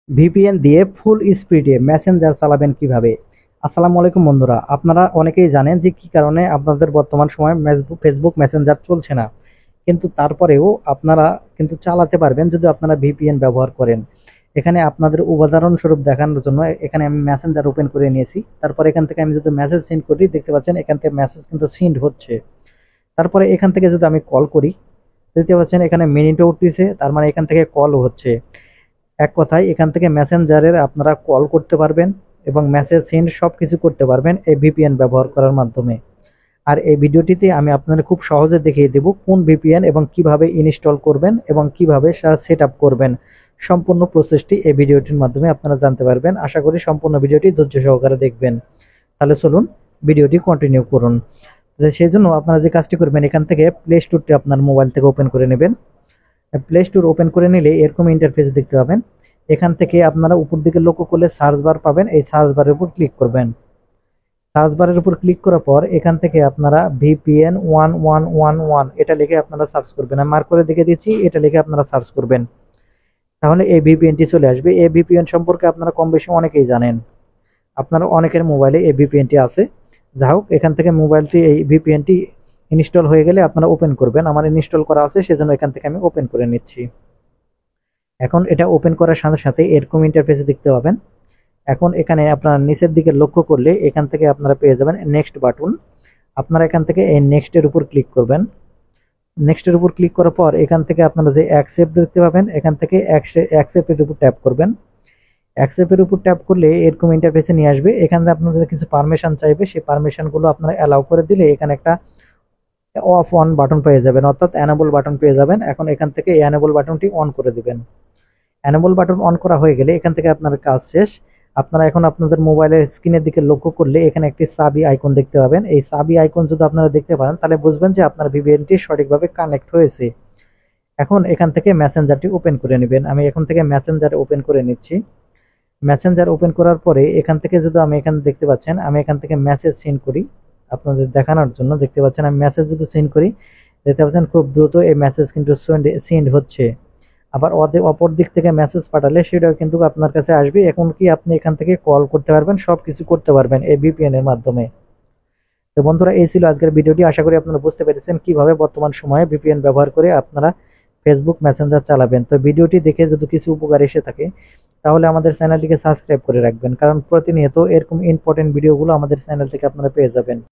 VPN দিয়ে ফুল স্পিডে Messenger চালাবেন কিভাবে? আসসালামু আলাইকুম বন্ধুরা, আপনারা অনেকেই জানেন যে কি কারণে আপনাদের বর্তমান সময়ে ফেসবুক মেসেঞ্জার চলছে না, কিন্তু তারপরেও আপনারা কিন্তু চালাতে পারবেন যদি আপনারা ভিপিএন ব্যবহার করেন। এখানে আপনাদের উদাহরণস্বরূপ দেখানোর জন্য এখানে আমি মেসেঞ্জার ওপেন করে নিয়েছি। তারপর এখান থেকে আমি যদি মেসেজ সেন্ড করি, দেখতে পাচ্ছেন এখান থেকে মেসেজ কিন্তু সেন্ড হচ্ছে। তারপরে এখান থেকে যদি আমি কল করি, দেখতে পাচ্ছেন এখানে মিনিটও উঠতেছে, তার মানে এখান থেকে কলও হচ্ছে। এক কথায় এখান থেকে মেসেঞ্জারের আপনারা কল করতে পারবেন এবং মেসেজ সেন্ড সবকিছু করতে পারবেন এই ভিপিএন ব্যবহার করার মাধ্যমে। আর এই ভিডিওটিতে আমি আপনাদের খুব সহজে দেখিয়ে দেব কোন ভিপিএন এবং কিভাবে ইনস্টল করবেন এবং কিভাবে সেট আপ করবেন। সম্পূর্ণ প্রসেসটি এই ভিডিওটির মাধ্যমে আপনারা জানতে পারবেন। আশা করি সম্পূর্ণ ভিডিওটি ধৈর্য সহকারে দেখবেন। তাহলে চলুন ভিডিওটি কন্টিনিউ করুন। সেই জন্য আপনারা যে কাজটি করবেন, এখান থেকে প্লে স্টোরটি আপনার মোবাইল থেকে ওপেন করে নেবেন। প্লে স্টোর ওপেন করে নিলে এরকম ইন্টারফেস দেখতে পাবেন। এখান থেকে আপনারা উপর দিকে লক্ষ্য করলে সার্চ বার পাবেন, এই সার্চ বারের উপর ক্লিক করবেন। সার্চ বারের উপর ক্লিক করার পর এখান থেকে আপনারা ভিপিএন 1111 এটা লিখে আপনারা সার্চ করবেন। আমি মার্ক করে দেখে দিচ্ছি, এটা লিখে আপনারা সার্চ করবেন। তাহলে এই ভিপিএনটি চলে আসবে। এই ভিপিএন সম্পর্কে আপনারা কম বেশি অনেকেই জানেন, আপনারা অনেকের মোবাইলে এই ভিপিএনটি আছে। যা হোক, এখান থেকে মোবাইলটি এই ভিপিএনটি ইনস্টল হয়ে গেলে আপনারা ওপেন করবেন। আমার ইনস্টল করা আছে, সেজন্য এখান থেকে আমি ওপেন করে নিচ্ছি। এখন এটা ওপেন করার সাথে সাথে এরকম ইন্টারফেসে দেখতে পাবেন। এখন এখানে আপনারা নিচের দিকে লক্ষ্য করলে এখান থেকে আপনারা পেয়ে যাবেন নেক্সট বাটন। আপনারা এখান থেকে এই নেক্সটের উপর ক্লিক করবেন। নেক্সটের উপর ক্লিক করার পর এখান থেকে আপনারা যে অ্যাকসেপ্ট দেখতে পাবেন, এখান থেকে অ্যাকসেপ্টের উপর ট্যাপ করবেন। অ্যাকসেপ্টের উপর ট্যাপ করলে এরকম ইন্টারফেসে নিয়ে আসবে। এখানে আপনাদের কিছু পারমিশন চাইবে, সেই পারমিশনগুলো আপনারা অ্যালাউ করে দিলে এখানে একটা অফ অন বাটন পেয়ে যাবেন, অর্থাৎ অ্যানেবল বাটন পেয়ে যাবেন। এখন এখান থেকে এই অ্যানেবল বাটনটি অন করে দিবেন। অ্যানেবল বাটন অন করা হয়ে গেলে এখান থেকে আপনার কাজ শেষ। আপনারা এখন আপনাদের মোবাইলের স্ক্রিনের দিকে লক্ষ্য করলে এখানে একটি সাবি আইকন দেখতে পাবেন। এই সাবি আইকন যদি আপনারা দেখতে পারেন তাহলে বুঝবেন যে আপনার ভিপিএনটি সঠিকভাবে কানেক্ট হয়েছে। এখন এখান থেকে মেসেঞ্জারটি ওপেন করে নেবেন। আমি এখন থেকে মেসেঞ্জার ওপেন করে নিচ্ছি। মেসেঞ্জার ওপেন করার পরে এখান থেকে যদি আমি এখানে দেখতে পাচ্ছেন, আমি এখান থেকে মেসেজ সেন্ড করি আপনাদের দেখানোর জন্য। দেখতে পাচ্ছেন আমি মেসেজ যদি সেন্ড করি, দেখতে পাচ্ছেন খুব দ্রুত এই মেসেজ কিন্তু সেন্ড হচ্ছে। আবার অপর দিক থেকে মেসেজ পাঠালে সেটাও কিন্তু আপনার কাছে আসবে। এখন কি আপনি এখান থেকে কল করতে পারবেন, সবকিছু করতে পারবেন এই ভিপিএন এর মাধ্যমে। তো বন্ধুরা, এই ছিল আজকের ভিডিওটি। আশা করি আপনারা বুঝতে পেরেছেন কিভাবে বর্তমান সময়ে ভিপিএন ব্যবহার করে আপনারা ফেসবুক মেসেঞ্জার চালাবেন। তো ভিডিওটি দেখে যদি কিছু উপকার এসে থাকে তাহলে আমাদের চ্যানেলটিকে সাবস্ক্রাইব করে রাখবেন, কারণ প্রতিনিয়ত এরকম ইম্পর্টেন্ট ভিডিওগুলো আমাদের চ্যানেল থেকে আপনারা পেয়ে যাবেন।